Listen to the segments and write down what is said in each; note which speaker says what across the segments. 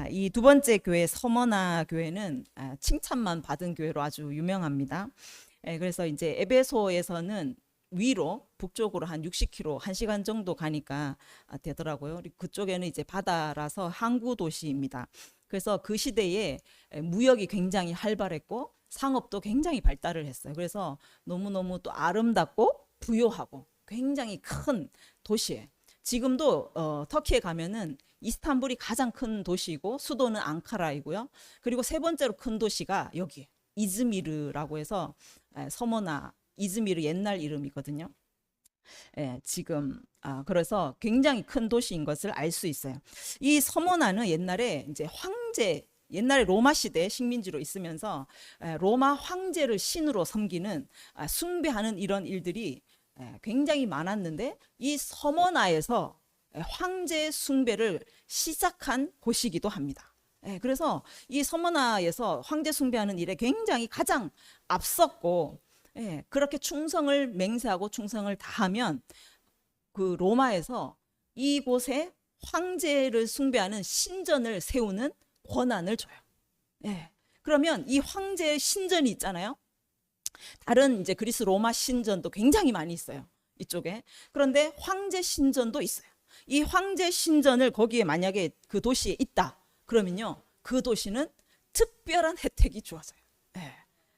Speaker 1: 이 두 번째 교회 서머나 교회는 칭찬만 받은 교회로 아주 유명합니다. 그래서 이제 에베소에서는 위로 북쪽으로 한 60km, 1시간 정도 가니까 되더라고요. 그쪽에는 이제 바다라서 항구 도시입니다. 그래서 그 시대에 무역이 굉장히 활발했고 상업도 굉장히 발달을 했어요. 그래서 너무너무 또 아름답고 부유하고 굉장히 큰 도시예요. 지금도 터키에 가면은 이스탄불이 가장 큰 도시이고 수도는 앙카라이고요. 그리고 세 번째로 큰 도시가 여기 이즈미르라고 해서 서머나 이즈미르 옛날 이름이거든요. 지금 그래서 굉장히 큰 도시인 것을 알 수 있어요. 이 서머나는 옛날에 이제 황제 옛날에 로마 시대 식민지로 있으면서 로마 황제를 신으로 섬기는 숭배하는 이런 일들이 굉장히 많았는데 이 서머나에서 황제 숭배를 시작한 곳이기도 합니다. 그래서 이 서머나에서 황제 숭배하는 일에 굉장히 가장 앞섰고 그렇게 충성을 맹세하고 충성을 다하면 그 로마에서 이곳에 황제를 숭배하는 신전을 세우는 권한을 줘요. 그러면 이 황제의 신전이 있잖아요. 다른 이제 그리스 로마 신전도 굉장히 많이 있어요. 이쪽에. 그런데 황제 신전도 있어요. 이 황제 신전을 거기에 만약에 그 도시에 있다. 그러면요. 그 도시는 특별한 혜택이 주어져요.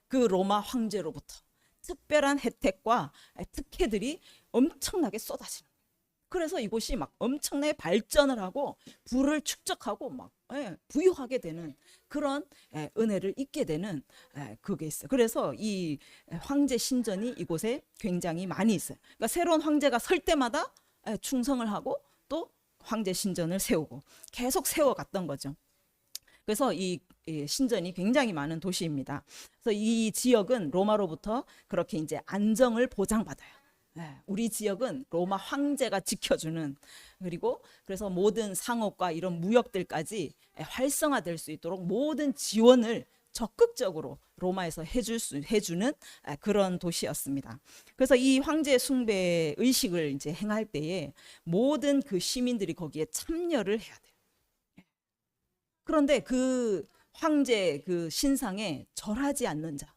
Speaker 1: 그 로마 황제로부터 특별한 혜택과 특혜들이 엄청나게 쏟아지는 거예요. 그래서 이곳이 막 엄청나게 발전을 하고 부를 축적하고 막 부유하게 되는 그런 은혜를 잊게 되는 그게 있어요. 그래서 이 황제 신전이 이곳에 굉장히 많이 있어요. 그러니까 새로운 황제가 설 때마다 충성을 하고 또 황제 신전을 세우고 계속 세워갔던 거죠. 그래서 이 신전이 굉장히 많은 도시입니다. 그래서 이 지역은 로마로부터 그렇게 이제 안정을 보장받아요. 우리 지역은 로마 황제가 지켜주는 그리고 그래서 모든 상업과 이런 무역들까지 활성화될 수 있도록 모든 지원을 적극적으로 로마에서 해주는 그런 도시였습니다. 그래서 이 황제 숭배 의식을 이제 행할 때에 모든 그 시민들이 거기에 참여를 해야 돼요. 그런데 그 황제 그 신상에 절하지 않는 자,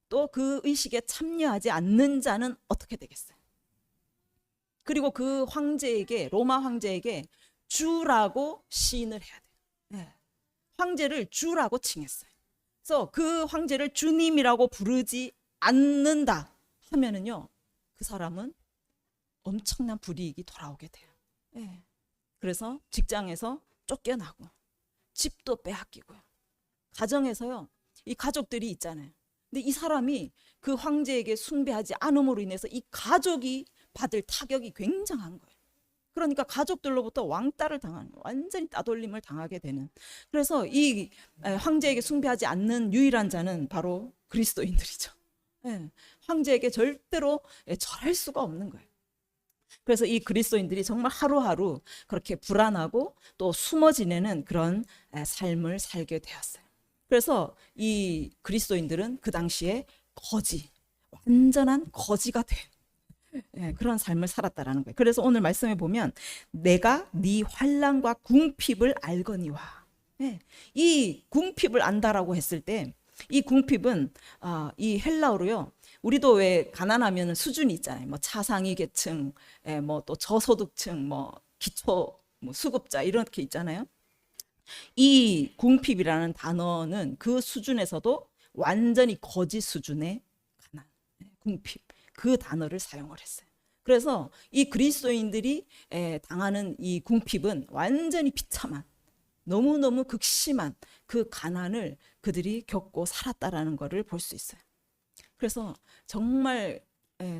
Speaker 1: 또 그 의식에 참여하지 않는 자는 어떻게 되겠어요? 그리고 그 황제에게 로마 황제에게 주라고 시인을 해야 돼요. 황제를 주라고 칭했어요. 그래서 그 황제를 주님이라고 부르지 않는다 하면은요, 그 사람은 엄청난 불이익이 돌아오게 돼요. 그래서 직장에서 쫓겨나고 집도 빼앗기고요. 가정에서요, 이 가족들이 있잖아요. 근데 이 사람이 그 황제에게 숭배하지 않음으로 인해서 이 가족이 받을 타격이 굉장한 거예요. 그러니까 가족들로부터 왕따를 당하는, 완전히 따돌림을 당하게 되는. 그래서 이 황제에게 숭배하지 않는 유일한 자는 바로 그리스도인들이죠. 황제에게 절대로 절할 수가 없는 거예요. 그래서 이 그리스도인들이 정말 하루하루 그렇게 불안하고 또 숨어 지내는 그런 삶을 살게 되었어요. 그래서 이 그리스도인들은 그 당시에 거지, 완전한 거지가 돼. 그런 삶을 살았다라는 거예요. 그래서 오늘 말씀에 보면 내가 네 환난과 궁핍을 알거니와. 이 궁핍을 안다라고 했을 때 이 궁핍은 이 헬라어로요. 우리도 왜 가난하면 수준이 있잖아요. 뭐 차상위 계층, 뭐 또 저소득층, 뭐 기초 뭐 수급자 이렇게 있잖아요. 이 궁핍이라는 단어는 그 수준에서도 완전히 거짓 수준의 가난, 궁핍 그 단어를 사용을 했어요. 그래서 이 그리스도인들이 당하는 이 궁핍은 완전히 비참한 너무너무 극심한 그 가난을 그들이 겪고 살았다라는 것을 볼 수 있어요. 그래서 정말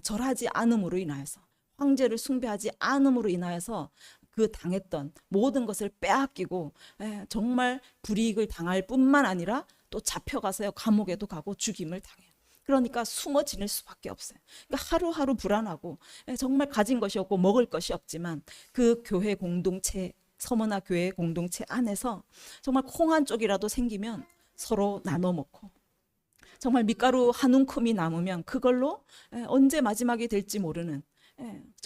Speaker 1: 절하지 않음으로 인하여서 황제를 숭배하지 않음으로 인하여서 그 당했던 모든 것을 빼앗기고 정말 불이익을 당할 뿐만 아니라 또 잡혀가서요 감옥에도 가고 죽임을 당해요. 그러니까 숨어 지낼 수밖에 없어요. 그러니까 하루하루 불안하고 정말 가진 것이 없고 먹을 것이 없지만 그 교회 공동체 서머나 교회 공동체 안에서 정말 콩 한 쪽이라도 생기면 서로 나눠 먹고 정말 밀가루 한 움큼이 남으면 그걸로 언제 마지막이 될지 모르는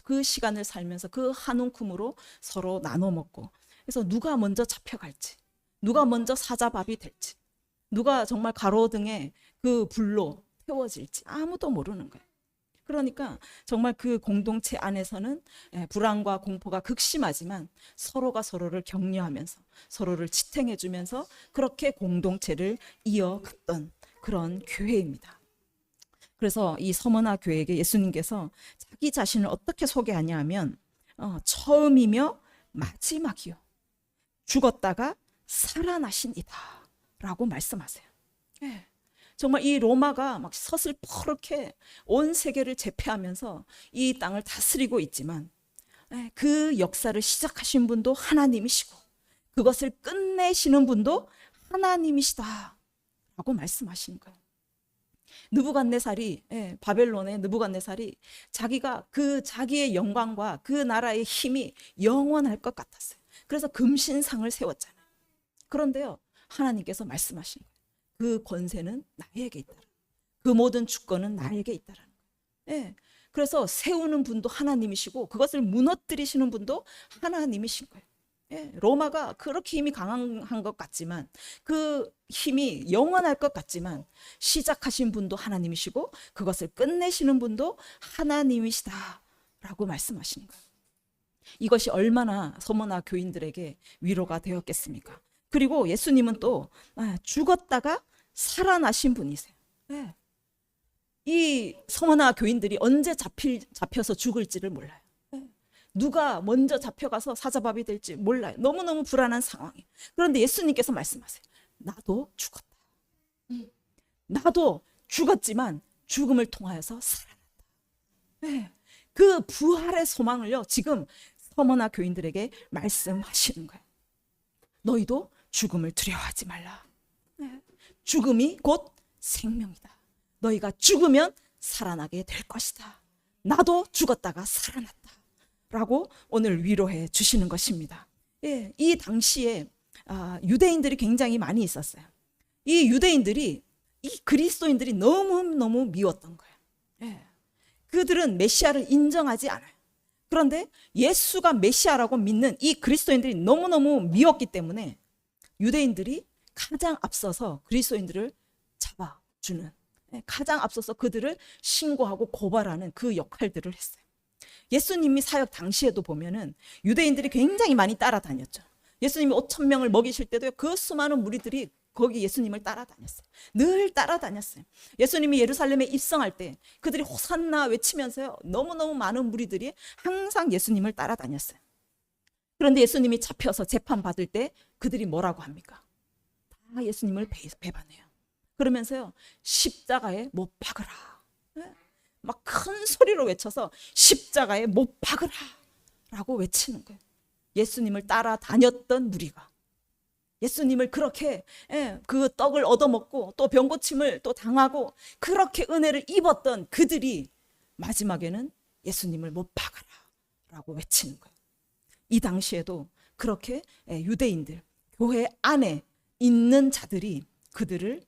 Speaker 1: 그 시간을 살면서 그 한 움큼으로 서로 나눠 먹고 그래서 누가 먼저 잡혀갈지 누가 먼저 사자밥이 될지, 누가 정말 가로등에 그 불로 태워질지 아무도 모르는 거예요. 그러니까 정말 그 공동체 안에서는 불안과 공포가 극심하지만 서로가 서로를 격려하면서 서로를 지탱해주면서 그렇게 공동체를 이어갔던 그런 교회입니다. 그래서 이 서머나 교회에게 예수님께서 자기 자신을 어떻게 소개하냐 하면 처음이며 마지막이요, 죽었다가 살아나신이다 라고 말씀하세요. 정말 이 로마가 막 서슬퍼렇게 온 세계를 제패하면서 이 땅을 다스리고 있지만 그 역사를 시작하신 분도 하나님이시고 그것을 끝내시는 분도 하나님이시다 라고 말씀하시는 거예요. 느부갓네살이, 바벨론의 느부갓네살이 자기가 그 자기의 영광과 그 나라의 힘이 영원할 것 같았어요. 그래서 금신상을 세웠잖아요. 그런데요, 하나님께서 말씀하신 거예요. 그 권세는 나에게 있다. 그 모든 주권은 나에게 있다라는 거예요. 그래서 세우는 분도 하나님이시고 그것을 무너뜨리시는 분도 하나님이신 거예요. 로마가 그렇게 힘이 강한 것 같지만, 그 힘이 영원할 것 같지만 시작하신 분도 하나님이시고 그것을 끝내시는 분도 하나님이시다라고 말씀하시는 거예요. 이것이 얼마나 서머나 교인들에게 위로가 되었겠습니까? 그리고 예수님은 또 죽었다가 살아나신 분이세요. 이 서머나 교인들이 언제 잡혀서 죽을지를 몰라요. 누가 먼저 잡혀가서 사자밥이 될지 몰라요. 너무너무 불안한 상황이에요. 그런데 예수님께서 말씀하세요. 나도 죽었다. 나도 죽었지만 죽음을 통하여서 살아났다. 그 부활의 소망을요, 지금 서머나 교인들에게 말씀하시는 거예요. 너희도 죽음을 두려워하지 말라. 죽음이 곧 생명이다. 너희가 죽으면 살아나게 될 것이다. 나도 죽었다가 살아났다 라고 오늘 위로해 주시는 것입니다. 이 당시에 유대인들이 굉장히 많이 있었어요. 이 유대인들이 이 그리스도인들이 너무너무 미웠던 거예요. 그들은 메시아를 인정하지 않아요. 그런데 예수가 메시아라고 믿는 이 그리스도인들이 너무너무 미웠기 때문에 유대인들이 가장 앞서서 그리스도인들을 잡아주는, 가장 앞서서 그들을 신고하고 고발하는 그 역할들을 했어요. 예수님이 사역 당시에도 보면은 유대인들이 굉장히 많이 따라다녔죠. 예수님이 5,000명을 먹이실 때도 그 수많은 무리들이 거기 예수님을 따라다녔어요. 늘 따라다녔어요. 예수님이 예루살렘에 입성할 때 그들이 호산나 외치면서요, 너무너무 많은 무리들이 항상 예수님을 따라다녔어요. 그런데 예수님이 잡혀서 재판받을 때 그들이 뭐라고 합니까? 다 예수님을 배반해요. 그러면서요, 십자가에 못 박으라, 막 큰 소리로 외쳐서 십자가에 못 박으라 라고 외치는 거예요. 예수님을 따라다녔던 무리가 예수님을 그렇게 그 떡을 얻어먹고 또 병고침을 또 당하고 그렇게 은혜를 입었던 그들이 마지막에는 예수님을 못 박아라 라고 외치는 거예요. 이 당시에도 그렇게 유대인들, 교회 안에 있는 자들이 그들을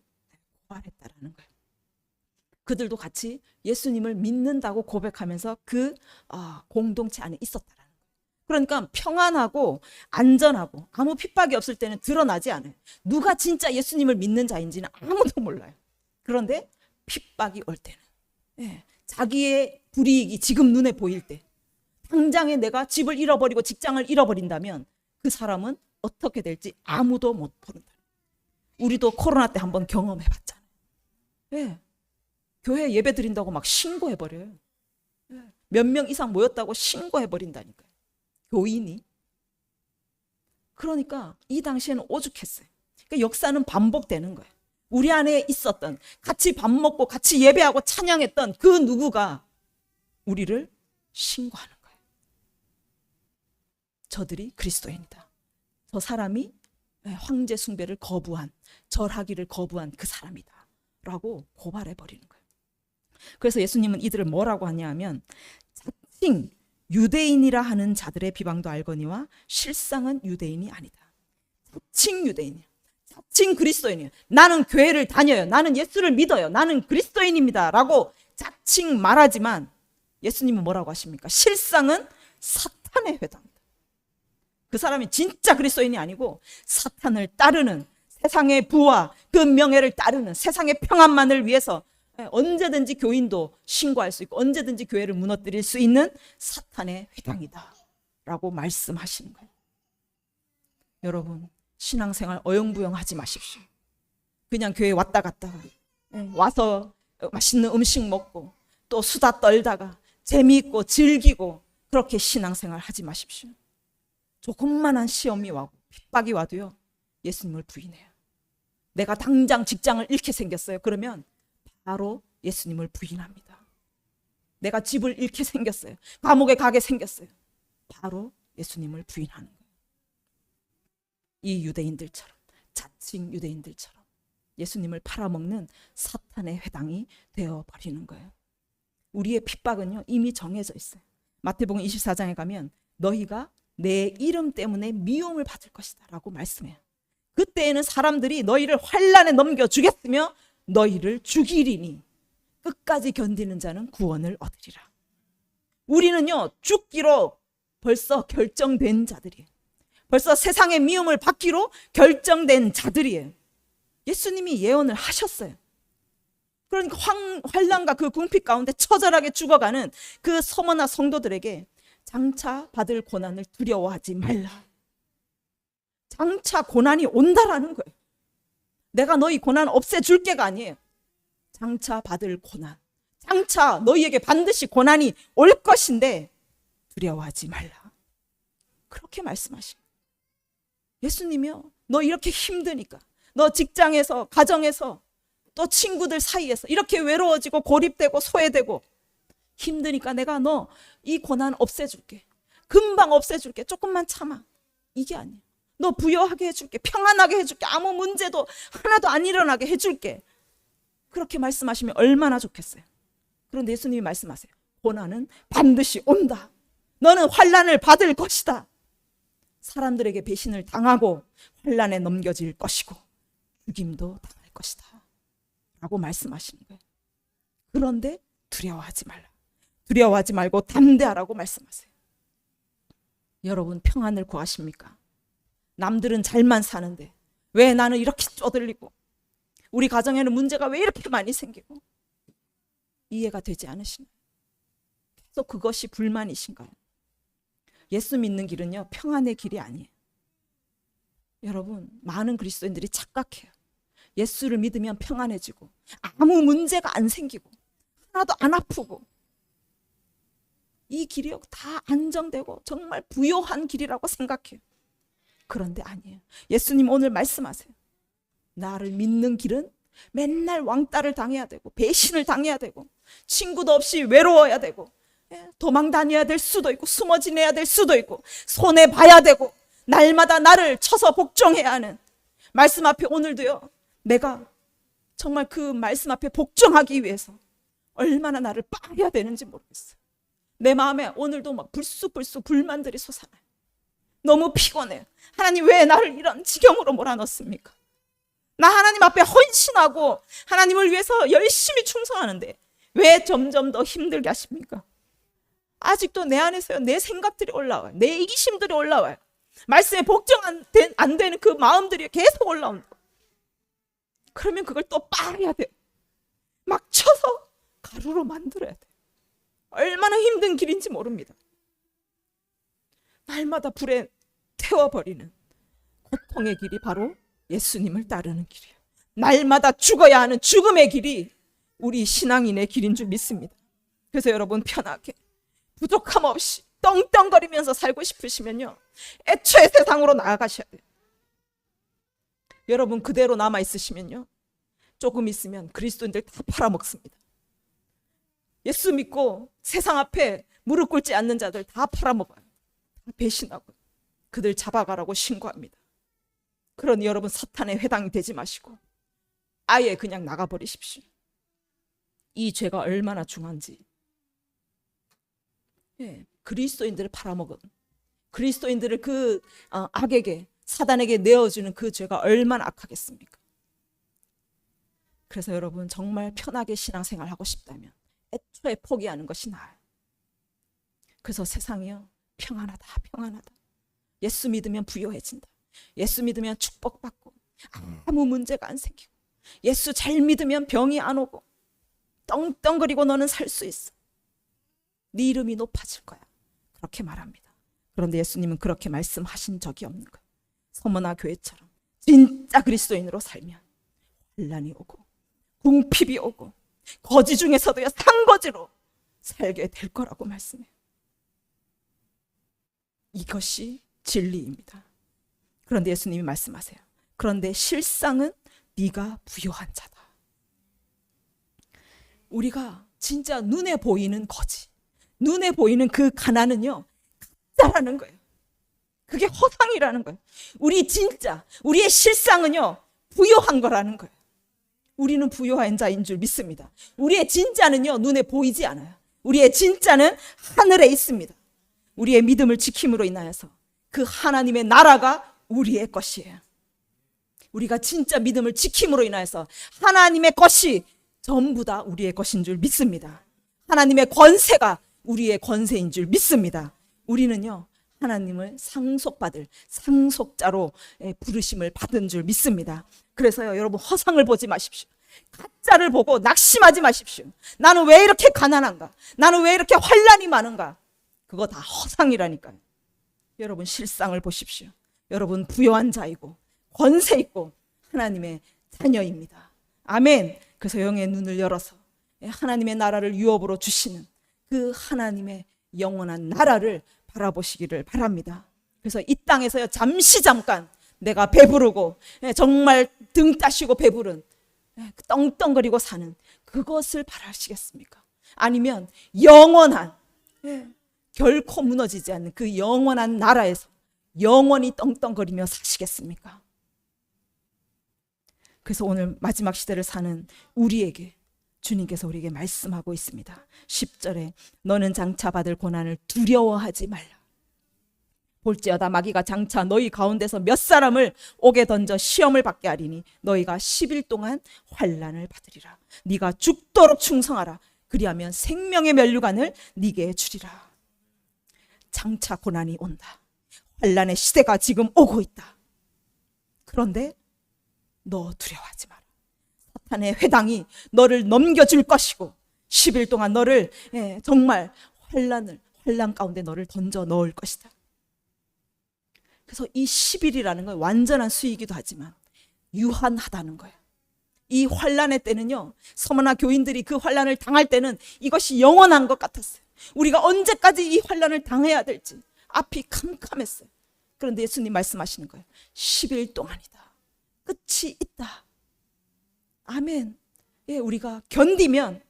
Speaker 1: 고발했다라는 거예요. 그들도 같이 예수님을 믿는다고 고백하면서 그 공동체 안에 있었다라는 거예요. 그러니까 평안하고 안전하고 아무 핍박이 없을 때는 드러나지 않아요. 누가 진짜 예수님을 믿는 자인지는 아무도 몰라요. 그런데 핍박이 올 때는, 자기의 불이익이 지금 눈에 보일 때, 당장에 내가 집을 잃어버리고 직장을 잃어버린다면 그 사람은 어떻게 될지 아무도 못 모른다. 우리도 코로나 때 한번 경험해봤잖아요. 교회 예배 드린다고 막 신고해버려요. 몇 명 이상 모였다고 신고해버린다니까요, 교인이. 그러니까 이 당시에는 오죽했어요. 그러니까 역사는 반복되는 거예요. 우리 안에 있었던, 같이 밥 먹고 같이 예배하고 찬양했던 그 누구가 우리를 신고하는 거예요. 저들이 그리스도인이다. 저 사람이 황제 숭배를 거부한, 절하기를 거부한 그 사람이다 라고 고발해버리는 거예요. 그래서 예수님은 이들을 뭐라고 하냐면, 자칭 유대인이라 하는 자들의 비방도 알거니와 실상은 유대인이 아니다. 자칭 유대인이야, 자칭 그리스도인이야, 나는 교회를 다녀요, 나는 예수를 믿어요, 나는 그리스도인입니다 라고 자칭 말하지만 예수님은 뭐라고 하십니까? 실상은 사탄의 회당이다. 그 사람이 진짜 그리스도인이 아니고 사탄을 따르는, 세상의 부와 그 명예를 따르는, 세상의 평안만을 위해서 언제든지 교인도 신고할 수 있고 언제든지 교회를 무너뜨릴 수 있는 사탄의 회당이다 라고 말씀하시는 거예요. 여러분, 신앙생활 어영부영하지 마십시오. 그냥 교회 왔다 갔다가 와서 맛있는 음식 먹고 또 수다 떨다가 재미있고 즐기고 그렇게 신앙생활 하지 마십시오. 조금만한 시험이 와고 핍박이 와도요, 예수님을 부인해요. 내가 당장 직장을 잃게 생겼어요. 그러면 바로 예수님을 부인합니다. 내가 집을 잃게 생겼어요. 감옥에 가게 생겼어요. 바로 예수님을 부인하는 거예요. 이 유대인들처럼, 자칭 유대인들처럼 예수님을 팔아먹는 사탄의 회당이 되어버리는 거예요. 우리의 핍박은요, 이미 정해져 있어요. 마태복음 24장에 가면 너희가 내 이름 때문에 미움을 받을 것이다 라고 말씀해요. 그때에는 사람들이 너희를 환난에 넘겨주겠으며 너희를 죽이리니 끝까지 견디는 자는 구원을 얻으리라. 우리는요, 죽기로 벌써 결정된 자들이에요. 벌써 세상의 미움을 받기로 결정된 자들이에요. 예수님이 예언을 하셨어요. 그러니까 환난과 그 궁핍 가운데 처절하게 죽어가는 그 서머나 성도들에게 장차 받을 고난을 두려워하지 말라. 장차 고난이 온다라는 거예요. 내가 너희 고난 없애줄게가 아니에요. 장차 받을 고난, 장차 너희에게 반드시 고난이 올 것인데 두려워하지 말라. 그렇게 말씀하십니다. 예수님이요, 너 이렇게 힘드니까, 너 직장에서, 가정에서, 또 친구들 사이에서 이렇게 외로워지고 고립되고 소외되고 힘드니까 내가 너 이 고난 없애줄게. 금방 없애줄게. 조금만 참아. 이게 아니에요. 너 부여하게 해줄게. 평안하게 해줄게. 아무 문제도 하나도 안 일어나게 해줄게. 그렇게 말씀하시면 얼마나 좋겠어요. 그런데 예수님이 말씀하세요. 고난은 반드시 온다. 너는 환난을 받을 것이다. 사람들에게 배신을 당하고 환난에 넘겨질 것이고 죽임도 당할 것이다 라고 말씀하시는 거예요. 그런데 두려워하지 말라. 두려워하지 말고 담대하라고 말씀하세요. 여러분, 평안을 구하십니까? 남들은 잘만 사는데 왜 나는 이렇게 쪼들리고, 우리 가정에는 문제가 왜 이렇게 많이 생기고, 이해가 되지 않으시나요? 계속 그것이 불만이신가요? 예수 믿는 길은요, 평안의 길이 아니에요. 여러분, 많은 그리스도인들이 착각해요. 예수를 믿으면 평안해지고 아무 문제가 안 생기고 하나도 안 아프고, 이 길이 다 안정되고 정말 부요한 길이라고 생각해요. 그런데 아니에요. 예수님 오늘 말씀하세요. 나를 믿는 길은 맨날 왕따를 당해야 되고 배신을 당해야 되고 친구도 없이 외로워야 되고 도망 다녀야 될 수도 있고 숨어 지내야 될 수도 있고 손해봐야 되고 날마다 나를 쳐서 복종해야 하는 말씀 앞에 오늘도요, 내가 정말 그 말씀 앞에 복종하기 위해서 얼마나 나를 빠야 되는지 모르겠어요. 내 마음에 오늘도 막 불쑥불쑥 불만들이 솟아나요. 너무 피곤해요. 하나님, 왜 나를 이런 지경으로 몰아넣습니까? 나 하나님 앞에 헌신하고 하나님을 위해서 열심히 충성하는데 왜 점점 더 힘들게 하십니까? 아직도 내 안에서요, 내 생각들이 올라와요. 내 이기심들이 올라와요. 말씀에 복종 안 되는 그 마음들이 계속 올라온다. 그러면 그걸 또 빨아야 돼요. 막 쳐서 가루로 만들어야 돼요. 얼마나 힘든 길인지 모릅니다. 날마다 불에 태워버리는 고통의 길이 바로 예수님을 따르는 길이에요. 날마다 죽어야 하는 죽음의 길이 우리 신앙인의 길인 줄 믿습니다. 그래서 여러분, 편하게 부족함 없이 떵떵거리면서 살고 싶으시면요, 애초에 세상으로 나아가셔야 돼요. 여러분, 그대로 남아있으시면요, 조금 있으면 그리스도인들 다 팔아먹습니다. 예수 믿고 세상 앞에 무릎 꿇지 않는 자들 다 팔아먹어요. 다 배신하고 그들 잡아가라고 신고합니다. 그러니 여러분, 사탄의 회당이 되지 마시고 아예 그냥 나가버리십시오. 이 죄가 얼마나 중한지. 그리스도인들을 팔아먹은, 그리스도인들을 그 악에게, 사단에게 내어주는 그 죄가 얼마나 악하겠습니까? 그래서 여러분, 정말 편하게 신앙생활 하고 싶다면 애초에 포기하는 것이 나아요. 그래서 세상이요, 평안하다 평안하다, 예수 믿으면 부요해진다. 예수 믿으면 축복받고 아무 문제가 안 생기고, 예수 잘 믿으면 병이 안 오고 떵떵거리고 너는 살 수 있어. 네 이름이 높아질 거야. 그렇게 말합니다. 그런데 예수님은 그렇게 말씀하신 적이 없는 거예요. 서머나 교회처럼 진짜 그리스도인으로 살면 환난이 오고 궁핍이 오고 거지 중에서도요 상거지로 살게 될 거라고 말씀해요. 이것이 진리입니다. 그런데 예수님이 말씀하세요. 그런데 실상은 네가 부요한 자다. 우리가 진짜 눈에 보이는 거지, 눈에 보이는 그 가난은요 가짜라는 거예요. 그게 허상이라는 거예요. 우리의 실상은요 부요한 거라는 거예요. 우리는 부요한 자인 줄 믿습니다. 우리의 진짜는요 눈에 보이지 않아요. 우리의 진짜는 하늘에 있습니다. 우리의 믿음을 지킴으로 인하여서 그 하나님의 나라가 우리의 것이에요. 우리가 진짜 믿음을 지킴으로 인하여서 하나님의 것이 전부 다 우리의 것인 줄 믿습니다. 하나님의 권세가 우리의 권세인 줄 믿습니다. 우리는요 하나님을 상속받을 상속자로 부르심을 받은 줄 믿습니다. 그래서요 여러분, 허상을 보지 마십시오. 가짜를 보고 낙심하지 마십시오. 나는 왜 이렇게 가난한가? 나는 왜 이렇게 환난이 많은가? 그거 다 허상이라니까요. 여러분, 실상을 보십시오. 여러분 부요한 자이고 권세 있고 하나님의 자녀입니다. 아멘. 그래서 영의 눈을 열어서 하나님의 나라를 유업으로 주시는 그 하나님의 영원한 나라를 바라보시기를 바랍니다. 그래서 이 땅에서요 잠깐 내가 배부르고 정말 등 따시고 배부른 떵떵거리고 사는 그것을 바라시겠습니까? 아니면 영원한 결코 무너지지 않는 그 영원한 나라에서 영원히 떵떵거리며 사시겠습니까? 그래서 오늘 마지막 시대를 사는 우리에게 주님께서 우리에게 말씀하고 있습니다. 10절에 너는 장차 받을 고난을 두려워하지 말라. 볼지어다 마귀가 장차 너희 가운데서 몇 사람을 옥에 던져 시험을 받게 하리니 너희가 10일 동안 환난을 받으리라. 네가 죽도록 충성하라. 그리하면 생명의 면류관을 네게 주리라. 장차 고난이 온다. 환난의 시대가 지금 오고 있다. 그런데 너 두려워하지 마라. 사탄의 회당이 너를 넘겨줄 것이고 10일 동안 너를 정말 환난 가운데 너를 던져 넣을 것이다. 그래서 이 10일이라는 건 완전한 수이기도 하지만 유한하다는 거예요. 이 환난의 때는요, 서머나 교인들이 그 환난을 당할 때는 이것이 영원한 것 같았어요. 우리가 언제까지 이 환난을 당해야 될지 앞이 캄캄했어요. 그런데 예수님 말씀하시는 거예요. 10일 동안이다. 끝이 있다. 아멘. 우리가 견디면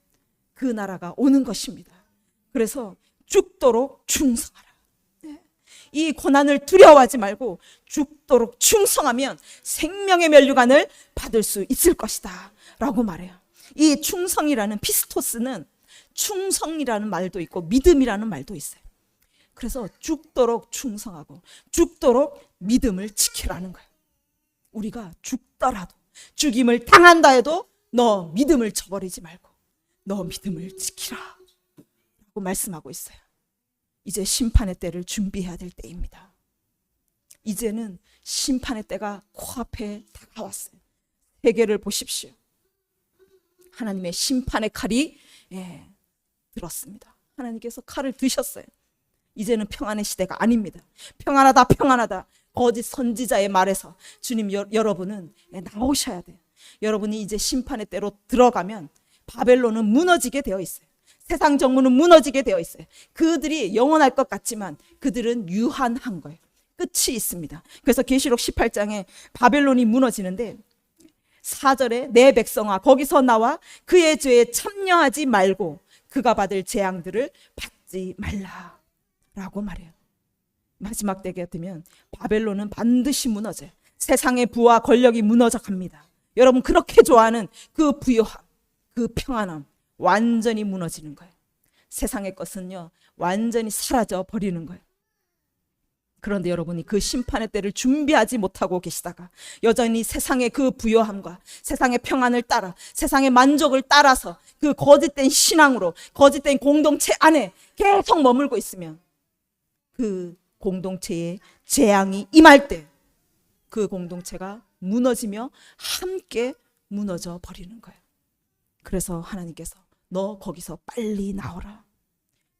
Speaker 1: 그 나라가 오는 것입니다. 그래서 죽도록 충성하라. 이 고난을 두려워하지 말고 죽도록 충성하면 생명의 면류관을 받을 수 있을 것이다 라고 말해요. 이 충성이라는 피스토스는 충성이라는 말도 있고 믿음이라는 말도 있어요. 그래서 죽도록 충성하고 죽도록 믿음을 지키라는 거예요. 우리가 죽더라도 죽임을 당한다 해도 너 믿음을 저버리지 말고 너 믿음을 지키라 라고 말씀하고 있어요. 이제 심판의 때를 준비해야 될 때입니다. 이제는 심판의 때가 코앞에 다가왔어요. 세계를 보십시오. 하나님의 심판의 칼이 들었습니다. 하나님께서 칼을 드셨어요. 이제는 평안의 시대가 아닙니다. 평안하다 평안하다 거짓 선지자의 말에서 주님 여러분은 나오셔야 돼요. 여러분이 이제 심판의 때로 들어가면 바벨론은 무너지게 되어 있어요. 세상 정부는 무너지게 되어 있어요. 그들이 영원할 것 같지만 그들은 유한한 거예요. 끝이 있습니다. 그래서 계시록 18장에 바벨론이 무너지는데 4절에 내 백성아 거기서 나와 그의 죄에 참여하지 말고 그가 받을 재앙들을 받지 말라 라고 말해요. 마지막 때가 되면 바벨론은 반드시 무너져요. 세상의 부와 권력이 무너져 갑니다. 여러분 그렇게 좋아하는 그 부요함, 그 평안함 완전히 무너지는 거예요. 세상의 것은요 완전히 사라져 버리는 거예요. 그런데 여러분이 그 심판의 때를 준비하지 못하고 계시다가 여전히 세상의 그 부요함과 세상의 평안을 따라 세상의 만족을 따라서 그 거짓된 신앙으로 거짓된 공동체 안에 계속 머물고 있으면 그 공동체에 재앙이 임할 때 그 공동체가 무너지며 함께 무너져 버리는 거예요. 그래서 하나님께서 너 거기서 빨리 나오라.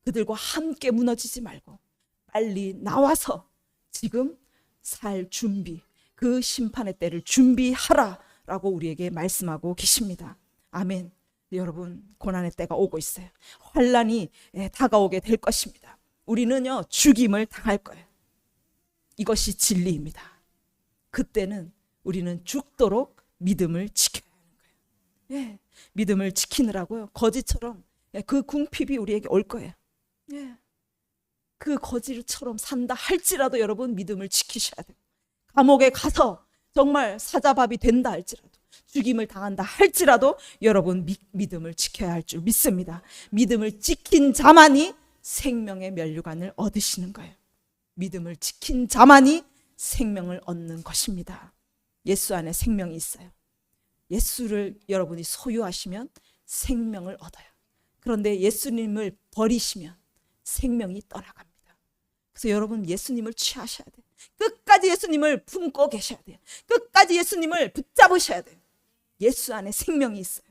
Speaker 1: 그들과 함께 무너지지 말고 빨리 나와서 지금 살 준비, 그 심판의 때를 준비하라 라고 우리에게 말씀하고 계십니다. 아멘. 여러분, 고난의 때가 오고 있어요. 환난이 다가오게 될 것입니다. 우리는요, 죽임을 당할 거예요. 이것이 진리입니다. 그때는 우리는 죽도록 믿음을 지켜야 하는 거예요. 믿음을 지키느라고요, 거지처럼 그 궁핍이 우리에게 올 거예요. 그 거지처럼 산다 할지라도 여러분 믿음을 지키셔야 돼요. 감옥에 가서 정말 사자밥이 된다 할지라도, 죽임을 당한다 할지라도 여러분 믿음을 지켜야 할 줄 믿습니다. 믿음을 지킨 자만이 생명의 면류관을 얻으시는 거예요. 믿음을 지킨 자만이 생명을 얻는 것입니다. 예수 안에 생명이 있어요. 예수를 여러분이 소유하시면 생명을 얻어요. 그런데 예수님을 버리시면 생명이 떠나갑니다. 그래서 여러분 예수님을 취하셔야 돼요. 끝까지 예수님을 품고 계셔야 돼요. 끝까지 예수님을 붙잡으셔야 돼요. 예수 안에 생명이 있어요.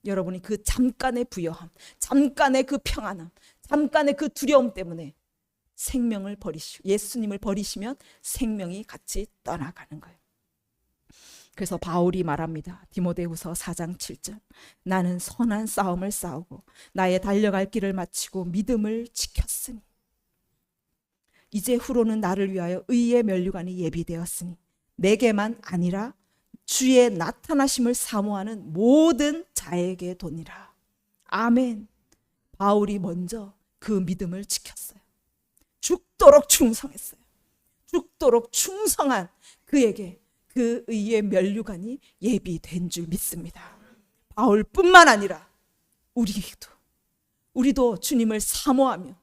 Speaker 1: 여러분이 그 잠깐의 부여함, 잠깐의 그 평안함, 잠깐의 그 두려움 때문에 생명을 버리시고 예수님을 버리시면 생명이 같이 떠나가는 거예요. 그래서 바울이 말합니다. 디모데후서 4장 7절. 나는 선한 싸움을 싸우고 나의 달려갈 길을 마치고 믿음을 지켰으니 이제 후로는 나를 위하여 의의 면류관이 예비되었으니 내게만 아니라 주의 나타나심을 사모하는 모든 자에게 도니라. 아멘. 바울이 먼저 그 믿음을 지켰어요. 죽도록 충성했어요. 죽도록 충성한 그에게 그 의의 면류관이 예비된 줄 믿습니다. 바울뿐만 아니라 우리도 주님을 사모하며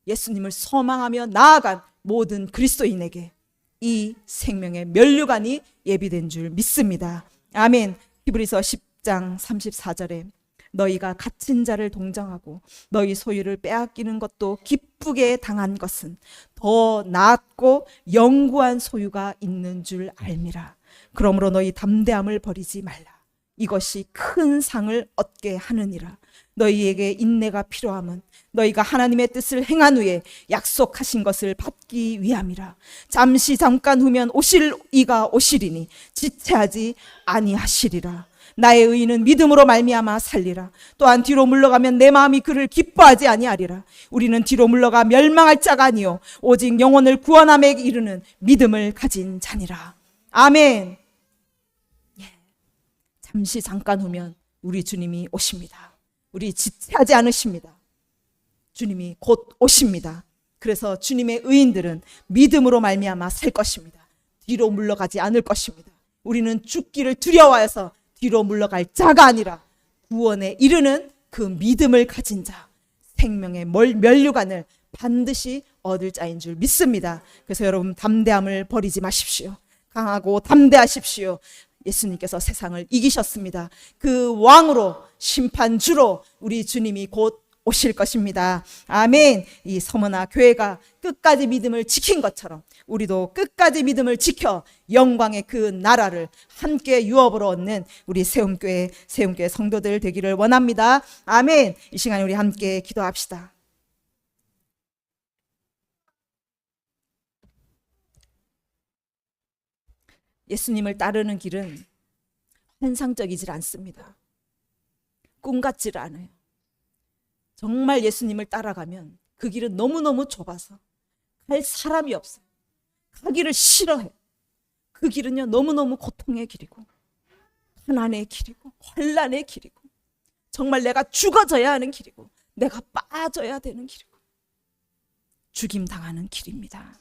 Speaker 1: 예수님을 소망하며 나아간 모든 그리스도인에게 이 생명의 면류관이 예비된 줄 믿습니다. 아멘. 히브리서 10장 34절에 너희가 갇힌 자를 동정하고 너희 소유를 빼앗기는 것도 기쁘게 당한 것은 더 낫고 영구한 소유가 있는 줄 알미라. 그러므로 너희 담대함을 버리지 말라. 이것이 큰 상을 얻게 하느니라. 너희에게 인내가 필요함은 너희가 하나님의 뜻을 행한 후에 약속하신 것을 받기 위함이라. 잠깐 후면 오실 이가 오시리니 지체하지 아니하시리라. 나의 의인은 믿음으로 말미암아 살리라. 또한 뒤로 물러가면 내 마음이 그를 기뻐하지 아니하리라. 우리는 뒤로 물러가 멸망할 자가 아니요 오직 영혼을 구원함에 이르는 믿음을 가진 자니라. 아멘. 잠깐 후면 우리 주님이 오십니다. 우리 지체하지 않으십니다. 주님이 곧 오십니다. 그래서 주님의 의인들은 믿음으로 말미암아 살 것입니다. 뒤로 물러가지 않을 것입니다. 우리는 죽기를 두려워해서 뒤로 물러갈 자가 아니라 구원에 이르는 그 믿음을 가진 자, 생명의 면류관을 반드시 얻을 자인 줄 믿습니다. 그래서 여러분 담대함을 버리지 마십시오. 강하고 담대하십시오. 예수님께서 세상을 이기셨습니다. 그 왕으로 심판주로 우리 주님이 곧 오실 것입니다. 아멘. 이 서머나 교회가 끝까지 믿음을 지킨 것처럼 우리도 끝까지 믿음을 지켜 영광의 그 나라를 함께 유업으로 얻는 우리 세움교회 성도들 되기를 원합니다. 아멘. 이 시간에 우리 함께 기도합시다. 예수님을 따르는 길은 환상적이질 않습니다. 꿈 같질 않아요. 정말 예수님을 따라가면 그 길은 너무너무 좁아서 갈 사람이 없어요. 가기를 싫어해. 그 길은요 너무너무 고통의 길이고 가난의 길이고 환난의 길이고 정말 내가 죽어져야 하는 길이고 내가 빠져야 되는 길이고 죽임 당하는 길입니다.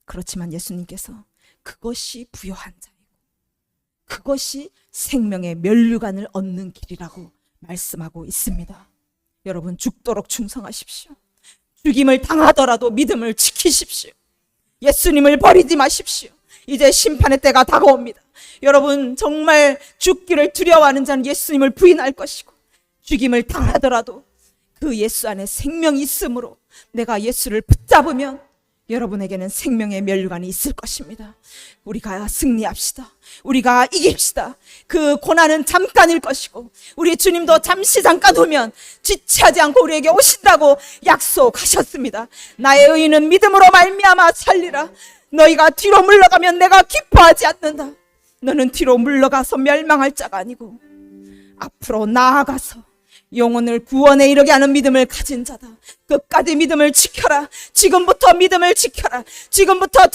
Speaker 1: 그렇지만 예수님께서 그것이 부요한 자이고 그것이 생명의 면류관을 얻는 길이라고 말씀하고 있습니다. 여러분 죽도록 충성하십시오. 죽임을 당하더라도 믿음을 지키십시오. 예수님을 버리지 마십시오. 이제 심판의 때가 다가옵니다. 여러분 정말 죽기를 두려워하는 자는 예수님을 부인할 것이고 죽임을 당하더라도 그 그 예수 안에 생명이 있으므로 내가 예수를 붙잡으면 여러분에게는 생명의 면류관이 있을 것입니다. 우리가 승리합시다. 우리가 이깁시다. 그 고난은 잠깐일 것이고 우리 주님도 잠시 잠깐 오면 지체하지 않고 우리에게 오신다고 약속하셨습니다. 나의 의인은 믿음으로 말미암아 살리라. 너희가 뒤로 물러가면 내가 기뻐하지 않는다. 너는 뒤로 물러가서 멸망할 자가 아니고 앞으로 나아가서 영혼을 구원에 이르게 하는 믿음을 가진 자다. 끝까지 믿음을 지켜라. 지금부터 믿음을 지켜라. 지금부터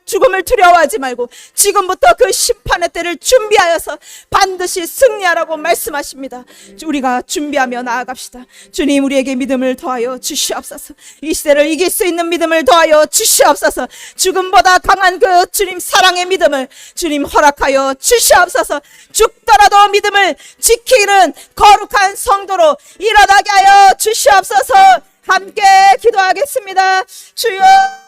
Speaker 1: 죽음을 두려워하지 말고 지금부터 그 심판의 때를 준비하여서 반드시 승리하라고 말씀하십니다. 우리가 준비하며 나아갑시다. 주님, 우리에게 믿음을 더하여 주시옵소서. 이 시대를 이길 수 있는 믿음을 더하여 주시옵소서. 죽음보다 강한 그 주님 사랑의 믿음을 주님 허락하여 주시옵소서. 죽더라도 믿음을 지키는 거룩한 성도로 일어나게 하여 주시옵소서. 함께 기도하겠습니다. 주여.